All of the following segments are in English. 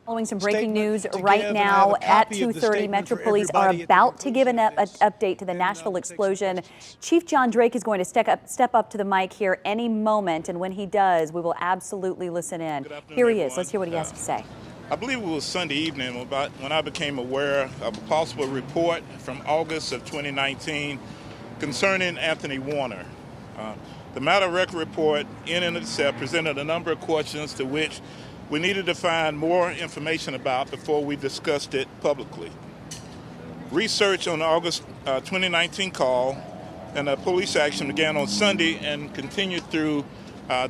Following some breaking news right now at 2:30, Metro Police are about to give an update to the Nashville explosion. Chief John Drake is going to step up to the mic here any moment, and when he does, we will absolutely listen in. Here he is. Let's hear what he has to say. I believe it was Sunday evening when I became aware of a possible report from August of 2019 concerning Anthony Warner. The matter record report in and of itself presented a number of questions to which we needed to find more information about before we discussed it publicly. Research on the August 2019 call and police action began on Sunday and continued through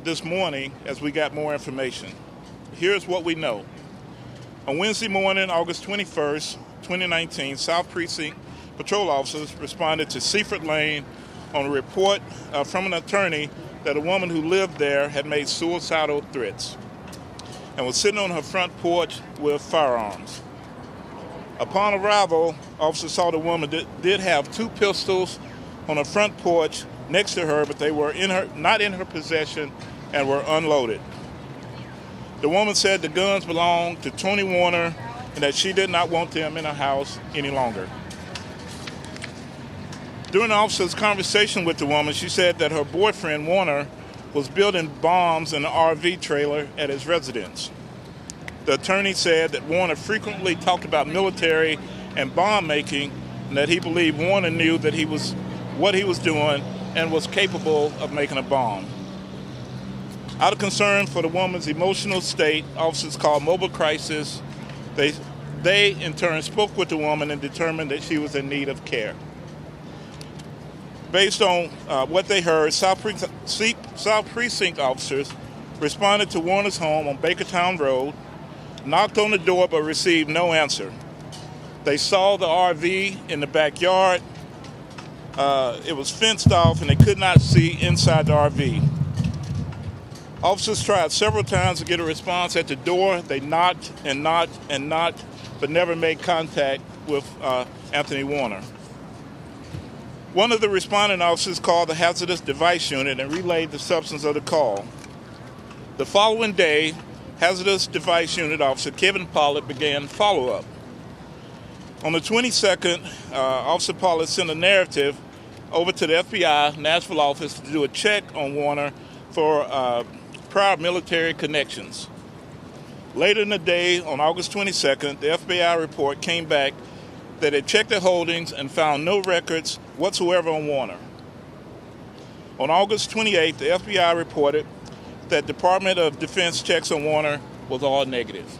this morning as we got more information. Here's what we know. On Wednesday morning, August 21st, 2019, South Precinct patrol officers responded to Seaford Lane on a report from an attorney that a woman who lived there had made suicidal threats and was sitting on her front porch with firearms. Upon arrival, officers saw the woman did have two pistols on her front porch next to her, but they were not in her possession and were unloaded. The woman said the guns belonged to Tony Warner and that she did not want them in her house any longer. During the officer's conversation with the woman, she said that her boyfriend, Warner, was building bombs in an RV trailer at his residence. The attorney said that Warner frequently talked about military and bomb making, and that he believed Warner knew that what he was doing and was capable of making a bomb. Out of concern for the woman's emotional state, officers called mobile crisis. They in turn spoke with the woman and determined that she was in need of care. Based on what they heard, South Precinct officers responded to Warner's home on Bakertown Road, knocked on the door but received no answer. They saw the RV in the backyard. It was fenced off and they could not see inside the RV. Officers tried several times to get a response at the door. They knocked and knocked and knocked, but never made contact with Anthony Warner. One of the responding officers called the hazardous device unit and relayed the substance of the call. The following day, hazardous device unit officer Kevin Pollard began follow-up. On the 22nd, Officer Pollard sent a narrative over to the FBI Nashville office to do a check on Warner for prior military connections. Later in the day, on August 22nd, the FBI report came back that it checked their holdings and found no records whatsoever on Warner. On August 28th, the FBI reported that Department of Defense checks on Warner was all negative.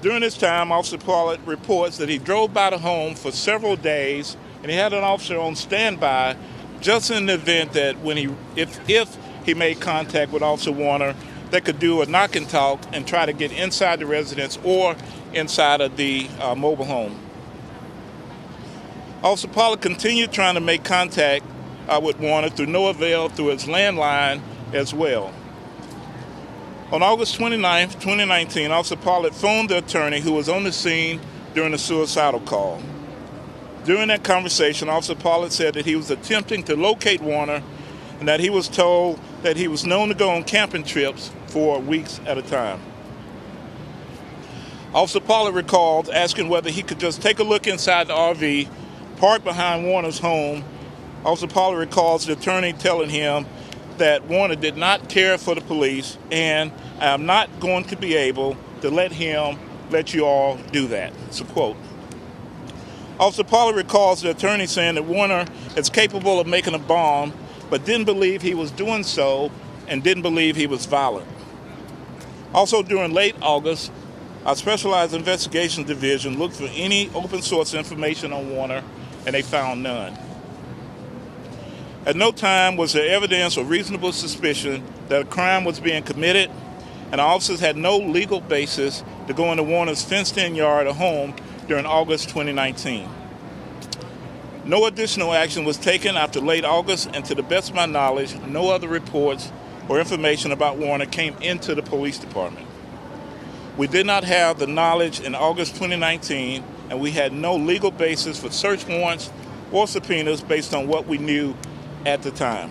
During this time, Officer Pollard reports that he drove by the home for several days and he had an officer on standby just in the event that if he made contact with Officer Warner, they could do a knock and talk and try to get inside the residence or inside of the mobile home. Officer Pollard continued trying to make contact with Warner through no avail through his landline as well. On August 29th, 2019, Officer Pollard phoned the attorney who was on the scene during the suicidal call. During that conversation, Officer Pollard said that he was attempting to locate Warner and that he was told that he was known to go on camping trips for weeks at a time. Officer Pollard recalled asking whether he could just take a look inside the RV parked behind Warner's home. Officer Pollard recalls the attorney telling him that Warner did not care for the police and I am not going to be able to let you all do that. It's a quote. Officer Pollard recalls the attorney saying that Warner is capable of making a bomb but didn't believe he was doing so and didn't believe he was violent. Also during late August, our Specialized Investigations Division looked for any open source information on Warner and they found none. At no time was there evidence or reasonable suspicion that a crime was being committed, and our officers had no legal basis to go into Warner's fenced-in yard or home during August 2019. No additional action was taken after late August, and to the best of my knowledge, no other reports or information about Warner came into the police department. We did not have the knowledge in August 2019, and we had no legal basis for search warrants or subpoenas based on what we knew at the time.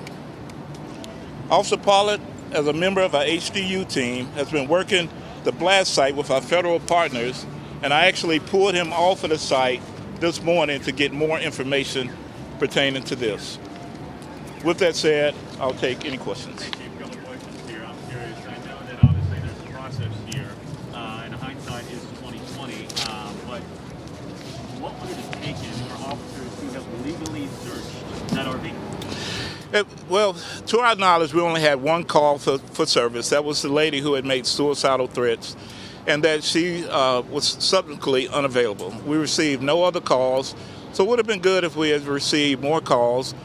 Officer Pollard, as a member of our HDU team, has been working the blast site with our federal partners, and I actually pulled him off of the site this morning to get more information pertaining to this. With that said, I'll take any questions. Hey, Chief, a couple of questions here. I'm curious. I know that obviously there's a process here, and hindsight is 2020. But what would it have taken for officers to have legally searched that RV? Well, to our knowledge, we only had one call for service. That was the lady who had made suicidal threats, and that she was subsequently unavailable. We received no other calls, so it would have been good if we had received more calls.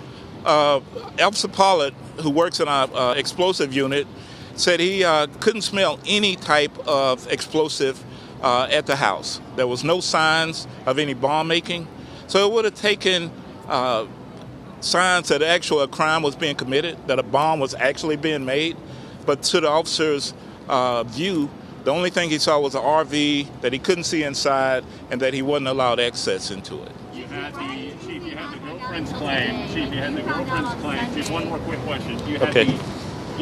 Officer Pollard, who works in our explosive unit, said he couldn't smell any type of explosive at the house. There was no signs of any bomb making, so it would have taken signs that a crime was being committed, that a bomb was actually being made. But to the officer's view, the only thing he saw was an RV that he couldn't see inside and that he wasn't allowed access into it. You had the girlfriend's claim. Chief, you had the girlfriend's claim. Chief, one more quick question. You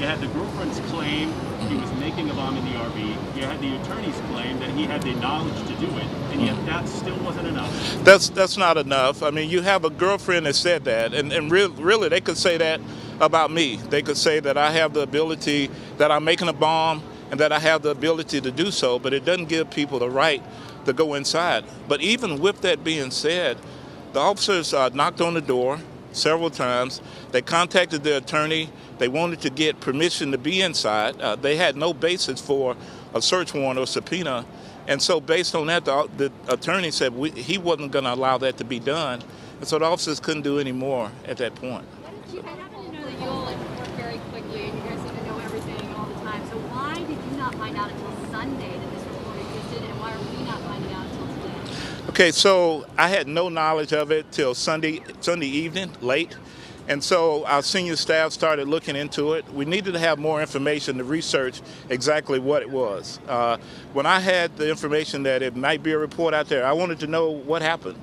had the girlfriend's claim he was making a bomb in the RV. You had the attorney's claim that he had the knowledge to do it, and yet that still wasn't enough. That's not enough. I mean, you have a girlfriend that said that, and really they could say that about me. They could say that I have the ability, that I'm making a bomb, and that I have the ability to do so, but it doesn't give people the right to go inside. But even with that being said, the officers knocked on the door several times. They contacted the attorney. They wanted to get permission to be inside. They had no basis for a search warrant or subpoena. And so based on that, the attorney said he wasn't going to allow that to be done. And so the officers couldn't do any more at that point. Chief, I happen to know that you all work very quickly and you guys seem to know everything all the time. So why did you not find out until Sunday that this report existed, and why are we not finding out until today? Okay, so I had no knowledge of it till Sunday evening, late. And so our senior staff started looking into it. We needed to have more information to research exactly what it was. When I had the information that it might be a report out there, I wanted to know what happened.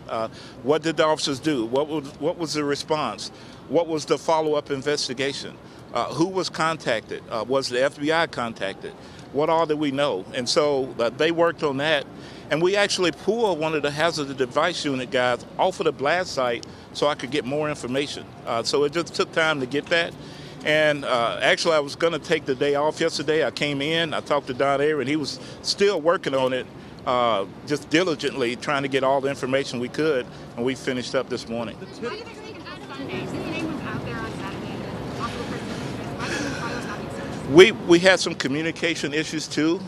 What did the officers do? What was the response? What was the follow-up investigation? Who was contacted? Was the FBI contacted? What all did we know? And so they worked on that. And we actually pulled one of the hazardous device unit guys off of the blast site so I could get more information. So it just took time to get that. And actually, I was going to take the day off yesterday. I came in, I talked to Don Avery, and he was still working on it, just diligently trying to get all the information we could, and we finished up this morning. Why do you think they can add Sunday? Since your name was out there on Saturday, the possible person, why didn't the files not make sense? We had some communication issues too.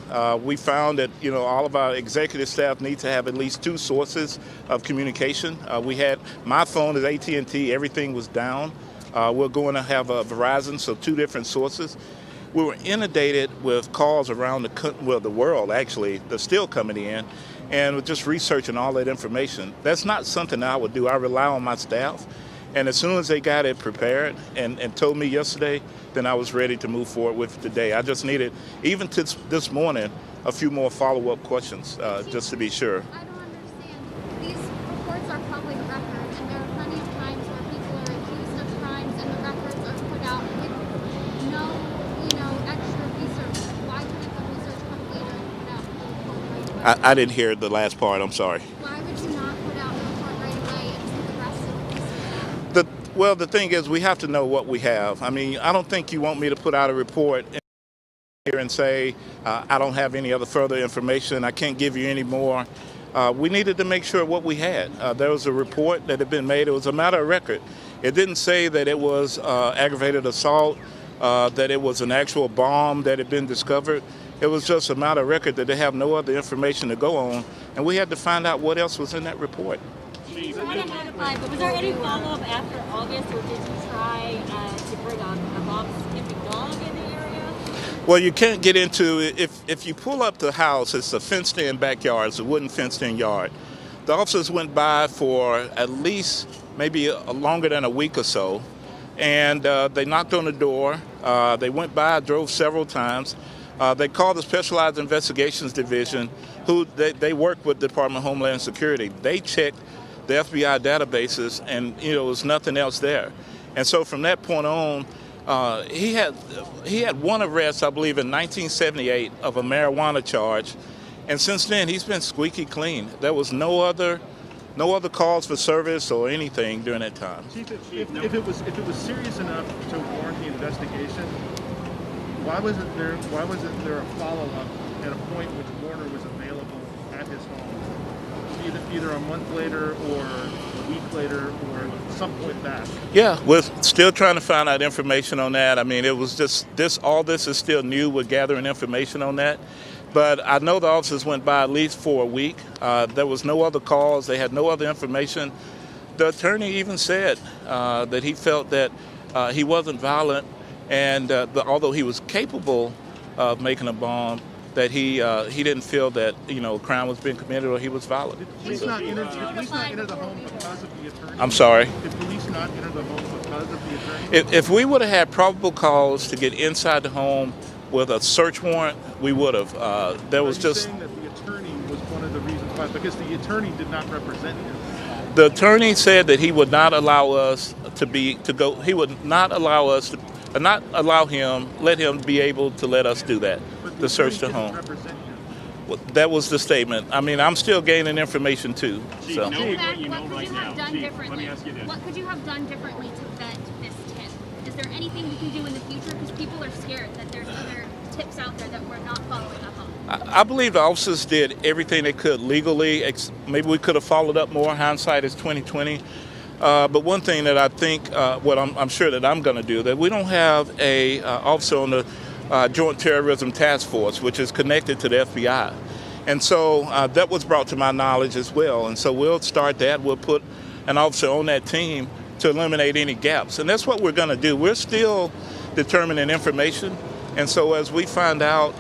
We found that all of our executive staff need to have at least two sources of communication. My phone is AT&T. Everything was down. We're going to have a Verizon, so two different sources. We were inundated with calls around the world actually. They're still coming in, and we're just researching all that information. That's not something I would do. I rely on my staff. And as soon as they got it prepared and told me yesterday, then I was ready to move forward with it today. I just needed, even to this morning, a few more follow-up questions just to be sure. I don't understand. These reports are public record, and there are plenty of times where people are accused of crimes and the records are put out with no, extra research. Why couldn't the research come later and put out the report right away? I didn't hear the last part. I'm sorry. Why would you not put out the report right away and do the rest of the research? Well, the thing is, we have to know what we have. I mean, I don't think you want me to put out a report here and say, I don't have any other further information. I can't give you any more. We needed to make sure what we had. There was a report that had been made. It was a matter of record. It didn't say that it was aggravated assault, that it was an actual bomb that had been discovered. It was just a matter of record that they have no other information to go on. And we had to find out what else was in that report. But was there any follow-up after August, or did you try to bring a bomb-sniffing dog in the area? Well, you can't get into it. If you pull up the house, it's a fenced-in backyard. It's a wooden fenced-in yard. The officers went by for at least maybe longer than a week or so, and they knocked on the door. They went by, drove several times. They called the Specialized Investigations Division, who they work with the Department of Homeland Security. They checked the FBI databases, and there was nothing else there. And so from that point on, He had one arrest, I believe, in 1978 of a marijuana charge, and since then he's been squeaky clean. There was no other calls for service or anything during that time. Chief, if it was serious enough to warrant the investigation, why wasn't there a follow-up at a point which Warner was available at his home, either a month later or a week later or some point back? Yeah, we're still trying to find out information on that. I mean, it was just this. All this is still new. We're gathering information on that. But I know the officers went by at least for a week. There was no other calls. They had no other information. The attorney even said that he felt that he wasn't violent, and although he was capable of making a bomb, that he didn't feel that a crime was being committed or he was violent. Did police not enter the home because of the attorney? I'm sorry? Did police not enter the home because of the attorney? If we would have had probable cause to get inside the home with a search warrant, we would have. There was just saying that the attorney was one of the reasons why, because the attorney did not represent him. the attorney said that he would not allow us to go. He would not allow us to let him be able to let us do that, to search the home. Well, that was the statement. I mean, I'm still gaining information too. Chief, So. knowing what you know What could right you have now, done Chief, differently? let me ask you this. What could you have done differently to vet this tip? Is there anything we can do in the future? Because people are scared that there's other tips out there that we're not following up on. I believe the officers did everything they could legally. Maybe we could have followed up more. Hindsight is 20/20. But one thing that I think, what I'm sure that I'm going to do, that we don't have a officer on the Joint Terrorism Task Force, which is connected to the FBI. And so that was brought to my knowledge as well. And so we'll start that. We'll put an officer on that team to eliminate any gaps. And that's what we're going to do. We're still determining information. And so as we find out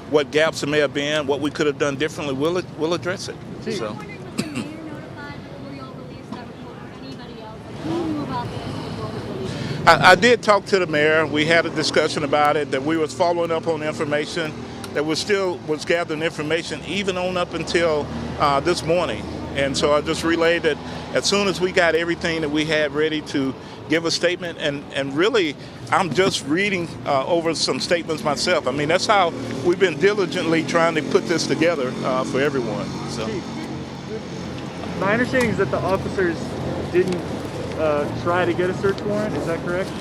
what gaps there may have been, what we could have done differently, we'll address it. So. I'm wondering, was the mayor notified before y'all released that report, or anybody else? Like, who knew about this before it was released? I did talk to the mayor. We had a discussion about it, that we was following up on information, that we still was gathering information even on up until this morning. And so I just relayed that as soon as we got everything that we had ready to give a statement, and really I'm just reading over some statements myself. I mean, that's how we've been diligently trying to put this together for everyone. So. My understanding is that the officers didn't try to get a search warrant. Is that correct?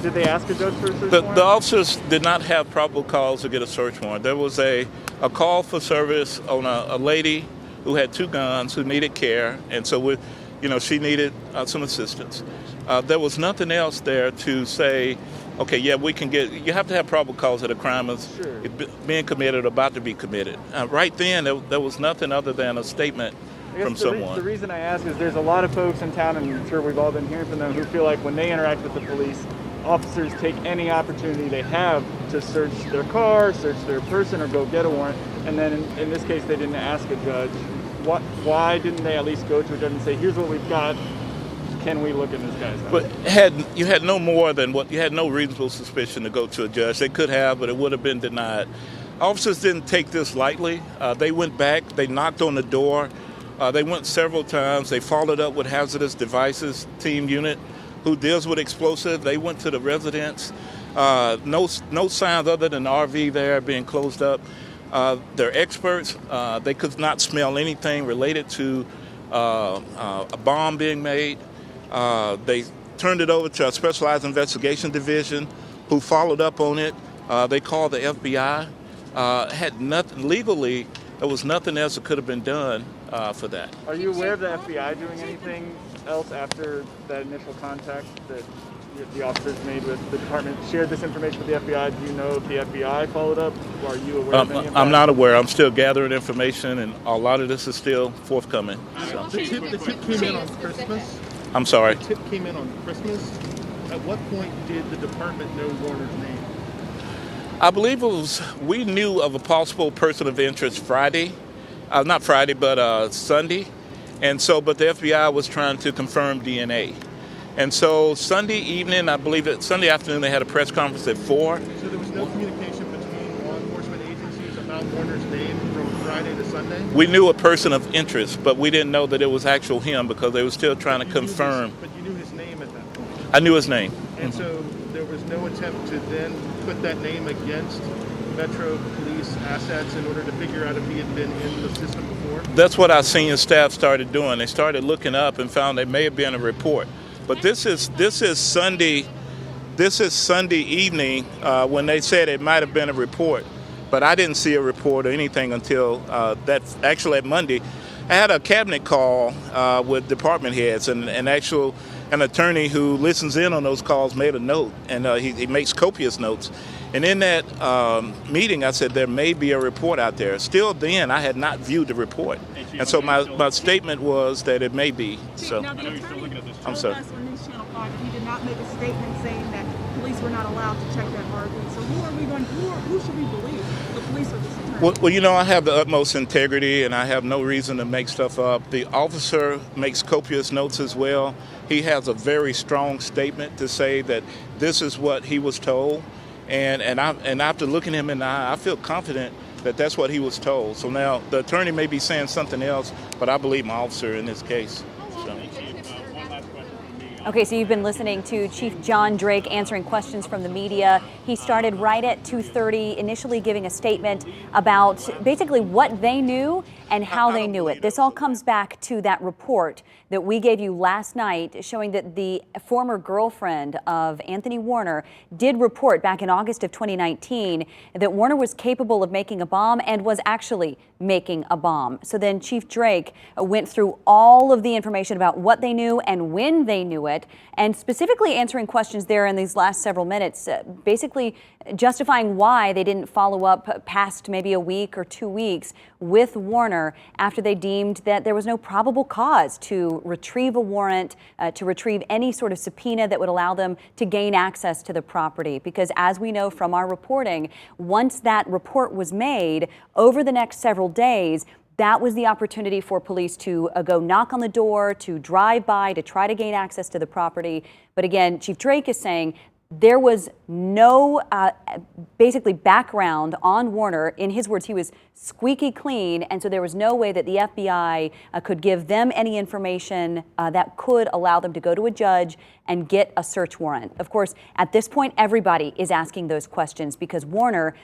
Did they ask a judge for a search warrant? The officers did not have probable cause to get a search warrant. There was a call for service on a lady who had 2 guns who needed care, and so she needed some assistance. There was nothing else there to say, okay, yeah, we can get. You have to have probable cause that a crime is being committed or about to be committed. Right then, there was nothing other than a statement from someone. The reason I ask is there's a lot of folks in town, and I'm sure we've all been hearing from them, who feel like when they interact with the police, officers take any opportunity they have to search their car, search their person, or go get a warrant. And then in this case, they didn't ask a judge. Why didn't they at least go to a judge and say, here's what we've got, can we look in this guy's house? But you had no more than you had no reasonable suspicion to go to a judge. They could have, but it would have been denied. Officers didn't take this lightly. They went back, they knocked on the door, they went several times, they followed up with hazardous devices team unit who deals with explosive. They went to the residence. No signs other than the RV there being closed up. They're experts. They could not smell anything related to a bomb being made. They turned it over to a specialized investigation division who followed up on it. They called the FBI. Had nothing legally. There was nothing else that could have been done for that. Are you aware of the FBI doing anything else after that initial contact that the officers made with the department, shared this information with the FBI? Do you know if the FBI followed up? Or are you aware of any of that? I'm not aware. I'm still gathering information, and a lot of this is still forthcoming. So. The tip came in on Christmas. I'm sorry. The tip came in on Christmas. At what point did the department know Warner's name? I believe we knew of a possible person of interest Friday. Not Friday, but Sunday. And so, but the FBI was trying to confirm DNA. And so Sunday evening, I believe that Sunday afternoon, they had a press conference at 4. So there was no communication between law enforcement agencies about Warner's name from Friday to Sunday? We knew a person of interest, but we didn't know that it was actual him because they were still trying to confirm. But you knew his name at that point? I knew his name. And so there was no attempt to then put that name against Metro Police assets in order to figure out if he had been in the system before? That's what our senior staff started doing. They started looking up and found there may have been a report. But this is Sunday evening when they said it might have been a report. But I didn't see a report or anything until actually at Monday. I had a cabinet call with department heads, and an attorney who listens in on those calls made a note, and he makes copious notes. And in that meeting, I said there may be a report out there. Still then, I had not viewed the report. And so my statement was that it may be. So now, the attorney I'm told sorry. us on News Channel 5 that he did not make a statement saying that police were not allowed to check that RV. So who should we believe? The police or this attorney? Well, I have the utmost integrity, and I have no reason to make stuff up. The officer makes copious notes as well. He has a very strong statement to say that this is what he was told. And after looking him in the eye, I feel confident that that's what he was told. So now the attorney may be saying something else, but I believe my officer in this case. So. Okay, so you've been listening to Chief John Drake answering questions from the media. He started right at 2:30, initially giving a statement about basically what they knew and how they knew it. This all comes back to that report that we gave you last night showing that the former girlfriend of Anthony Warner did report back in August of 2019 that Warner was capable of making a bomb and was actually making a bomb. So then Chief Drake went through all of the information about what they knew and when they knew it, and specifically answering questions there in these last several minutes, basically justifying why they didn't follow up past maybe a week or 2 weeks with Warner after they deemed that there was no probable cause to retrieve a warrant, to retrieve any sort of subpoena that would allow them to gain access to the property. Because as we know from our reporting, once that report was made over the next several days, that was the opportunity for police to go knock on the door, to drive by, to try to gain access to the property. But again, Chief Drake is saying there was no basically background on Warner. In his words, he was squeaky clean, and so there was no way that the FBI could give them any information that could allow them to go to a judge and get a search warrant. Of course, at this point, everybody is asking those questions because Warner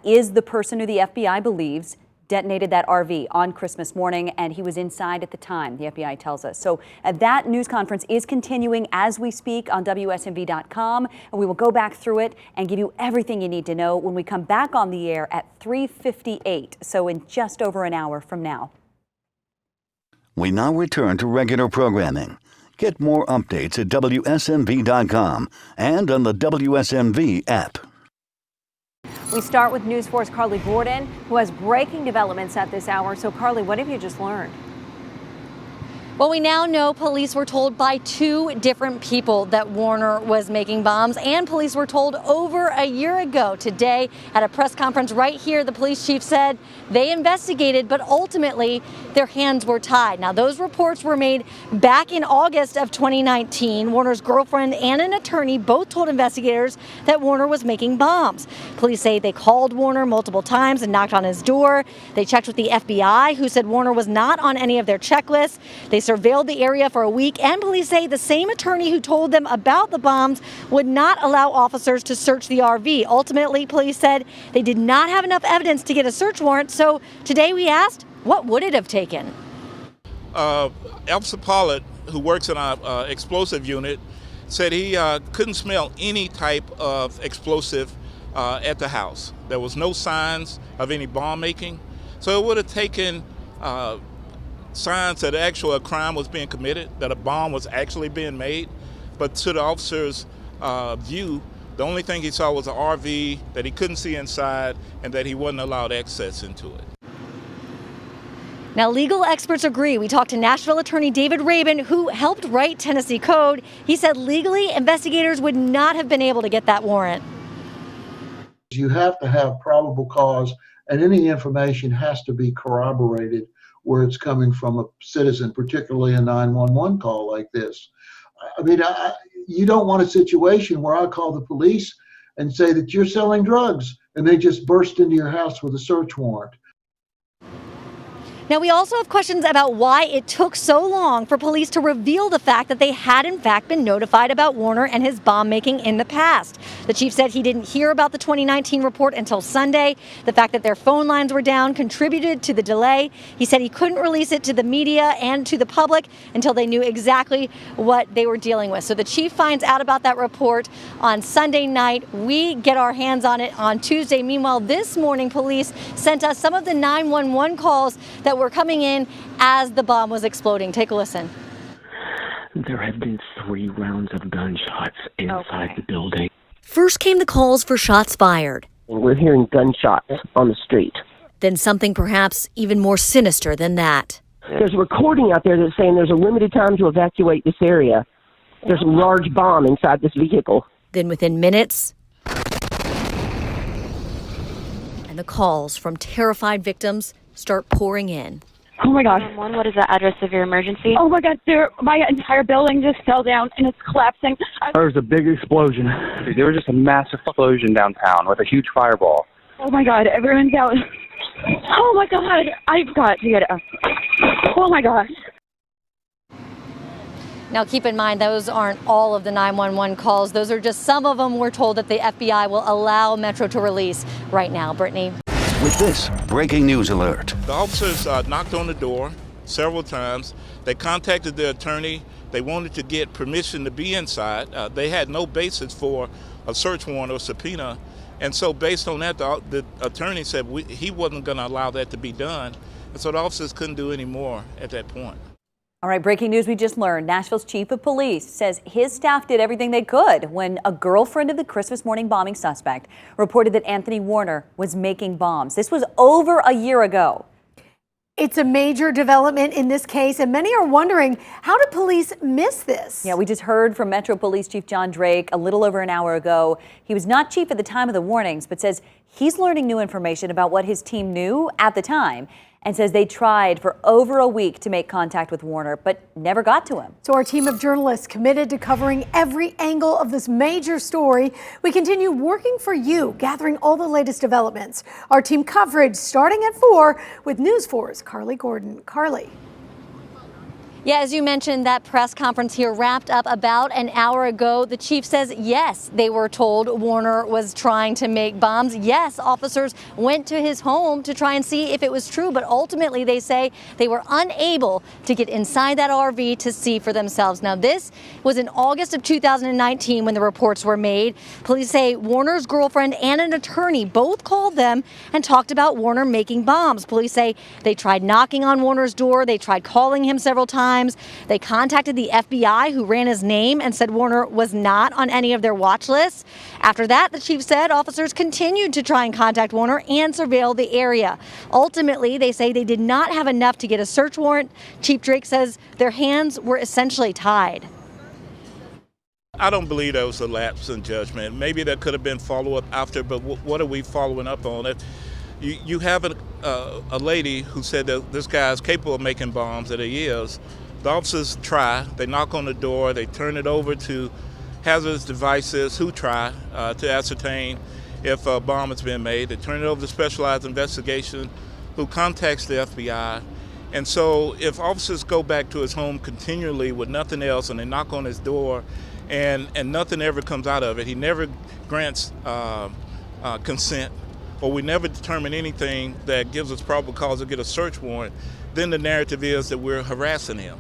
is the person who the FBI believes detonated that RV on Christmas morning, and he was inside at the time, the FBI tells us. So that news conference is continuing as we speak on WSMV.com, and we will go back through it and give you everything you need to know when we come back on the air at 3:58, so in just over an hour from now. We now return to regular programming. Get more updates at WSMV.com and on the WSMV app. We start with News 4's Carly Gordon, who has breaking developments at this hour. So, Carly, what have you just learned? Well, we now know police were told by 2 different people that Warner was making bombs, and police were told over a year ago. Today, at a press conference right here, the police chief said they investigated, but ultimately their hands were tied. Now, those reports were made back in August of 2019. Warner's girlfriend and an attorney both told investigators that Warner was making bombs. Police say they called Warner multiple times and knocked on his door. They checked with the FBI, who said Warner was not on any of their checklists. They surveilled the area for a week, and police say the same attorney who told them about the bombs would not allow officers to search the RV. Ultimately, police said they did not have enough evidence to get a search warrant, so today we asked, what would it have taken? Officer Pollard, who works in our explosive unit, said he couldn't smell any type of explosive at the house. There was no signs of any bomb making, so it would have taken signs that a crime was being committed, that a bomb was actually being made. But to the officer's view, the only thing he saw was an RV that he couldn't see inside and that he wasn't allowed access into it. Now, legal experts agree. We talked to Nashville attorney David Rabin, who helped write Tennessee code. He said legally, investigators would not have been able to get that warrant. You have to have probable cause, and any information has to be corroborated where it's coming from a citizen, particularly a 911 call like this. I mean, you don't want a situation where I call the police and say that you're selling drugs and they just burst into your house with a search warrant. Now, we also have questions about why it took so long for police to reveal the fact that they had, in fact, been notified about Warner and his bomb making in the past. The chief said he didn't hear about the 2019 report until Sunday. The fact that their phone lines were down contributed to the delay. He said he couldn't release it to the media and to the public until they knew exactly what they were dealing with. So the chief finds out about that report on Sunday night. We get our hands on it on Tuesday. Meanwhile, this morning, police sent us some of the 911 calls that were coming in as the bomb was exploding. Take a listen. There have been 3 rounds of gunshots inside the building. First came the calls for shots fired. We're hearing gunshots on the street. Then something perhaps even more sinister than that. There's a recording out there that's saying there's a limited time to evacuate this area. There's a large bomb inside this vehicle. Then within minutes, and the calls from terrified victims start pouring in. Oh my God. What is the address of your emergency? Oh my God, my entire building just fell down and it's collapsing. There was a big explosion. There was just a massive explosion downtown with a huge fireball. Oh my God, everyone's out. Oh my God, I've got to get it. Oh my gosh. Now, keep in mind, those aren't all of the 911 calls. Those are just some of them we're told that the FBI will allow Metro to release right now. Brittany. With this breaking news alert. The officers knocked on the door several times. They contacted the attorney. They wanted to get permission to be inside. They had no basis for a search warrant or subpoena. And so based on that, the attorney said he wasn't going to allow that to be done. And so the officers couldn't do any more at that point. All right, breaking news we just learned. Nashville's chief of police says his staff did everything they could when a girlfriend of the Christmas morning bombing suspect reported that Anthony Warner was making bombs. This was over a year ago. It's a major development in this case, and many are wondering, how did police miss this? Yeah, we just heard from Metro Police Chief John Drake a little over an hour ago. He was not chief at the time of the warnings, but says he's learning new information about what his team knew at the time, and says they tried for over a week to make contact with Warner, but never got to him. So our team of journalists committed to covering every angle of this major story. We continue working for you, gathering all the latest developments. Our team coverage starting at 4 with News 4's Carly Gordon. Carly. Yeah, as you mentioned, that press conference here wrapped up about an hour ago. The chief says, yes, they were told Warner was trying to make bombs. Yes, officers went to his home to try and see if it was true, but ultimately they say they were unable to get inside that RV to see for themselves. Now, this was in August of 2019 when the reports were made. Police say Warner's girlfriend and an attorney both called them and talked about Warner making bombs. Police say they tried knocking on Warner's door. They tried calling him several times. They contacted the FBI, who ran his name and said Warner was not on any of their watch lists. After that, the chief said officers continued to try and contact Warner and surveil the area. Ultimately, they say they did not have enough to get a search warrant. Chief Drake says their hands were essentially tied. I don't believe there was a lapse in judgment. Maybe there could have been follow-up after, but what are we following up on? You have a lady who said that this guy is capable of making bombs, that he is. The officers try, they knock on the door, they turn it over to hazardous devices who try to ascertain if a bomb has been made. They turn it over to specialized investigation who contacts the FBI. And so if officers go back to his home continually with nothing else and they knock on his door and nothing ever comes out of it, he never grants consent, or we never determine anything that gives us probable cause to get a search warrant, then the narrative is that we're harassing him.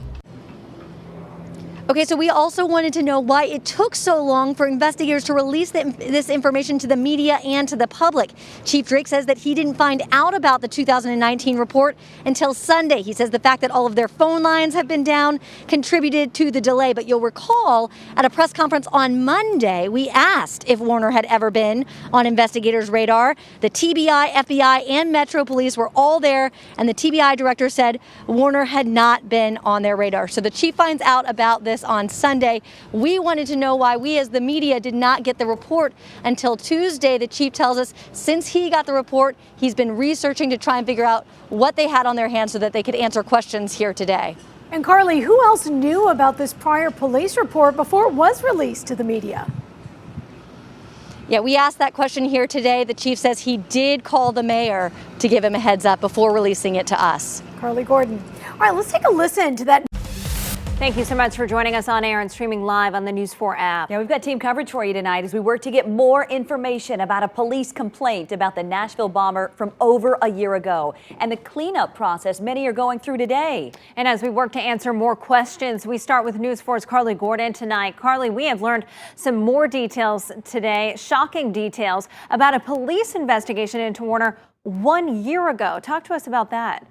Okay, so we also wanted to know why it took so long for investigators to release this information to the media and to the public. Chief Drake says that he didn't find out about the 2019 report until Sunday. He says the fact that all of their phone lines have been down contributed to the delay. But you'll recall at a press conference on Monday, we asked if Warner had ever been on investigators' radar. The TBI, FBI, and Metro Police were all there, and the TBI director said Warner had not been on their radar. So the chief finds out about this on Sunday. We wanted to know why we as the media did not get the report until Tuesday. The chief tells us since he got the report, he's been researching to try and figure out what they had on their hands so that they could answer questions here today. And Carly, who else knew about this prior police report before it was released to the media? Yeah, we asked that question here today. The chief says he did call the mayor to give him a heads up before releasing it to us. Carly Gordon. All right, let's take a listen to that. Thank you so much for joining us on air and streaming live on the News 4 app. Yeah, we've got team coverage for you tonight as we work to get more information about a police complaint about the Nashville bomber from over a year ago and the cleanup process many are going through today. And as we work to answer more questions, we start with News 4's Carly Gordon tonight. Carly, we have learned some more details today, shocking details about a police investigation into Warner 1 year ago. Talk to us about that.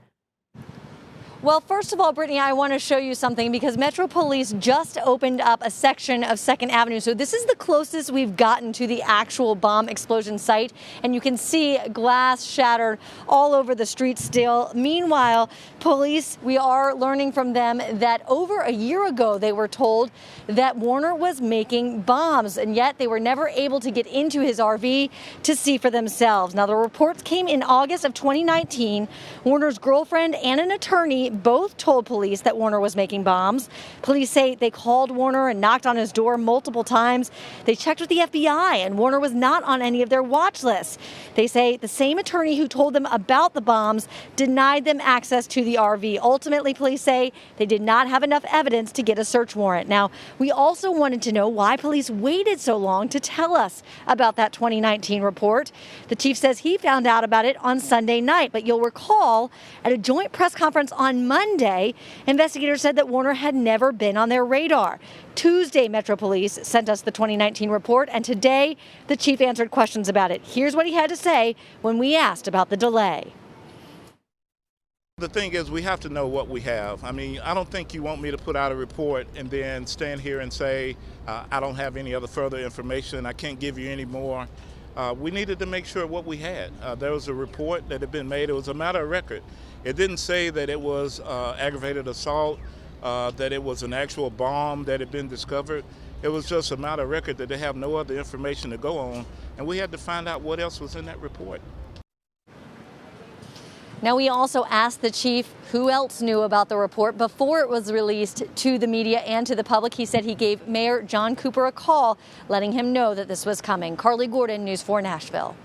Well, first of all, Brittany, I want to show you something because Metro Police just opened up a section of 2nd Avenue. So this is the closest we've gotten to the actual bomb explosion site. And you can see glass shattered all over the street still. Meanwhile, police, we are learning from them that over a year ago, they were told that Warner was making bombs, and yet they were never able to get into his RV to see for themselves. Now, the reports came in August of 2019. Warner's girlfriend and an attorney both told police that Warner was making bombs. Police say they called Warner and knocked on his door multiple times. They checked with the FBI, and Warner was not on any of their watch lists. They say the same attorney who told them about the bombs denied them access to the RV. Ultimately, police say they did not have enough evidence to get a search warrant. Now, we also wanted to know why police waited so long to tell us about that 2019 report. The chief says he found out about it on Sunday night, but you'll recall at a joint press conference on Monday, investigators said that Warner had never been on their radar. Tuesday, Metro Police sent us the 2019 report, and today the chief answered questions about it. Here's what he had to say when we asked about the delay. The thing is, we have to know what we have. I mean, I don't think you want me to put out a report and then stand here and say, I don't have any other further information. I can't give you any more. We needed to make sure what we had. There was a report that had been made. It was a matter of record. It didn't say that it was aggravated assault, that it was an actual bomb that had been discovered. It was just a matter of record that they have no other information to go on, and we had to find out what else was in that report. Now, we also asked the chief who else knew about the report before it was released to the media and to the public. He said he gave Mayor John Cooper a call, letting him know that this was coming. Carly Gordon, News 4 Nashville.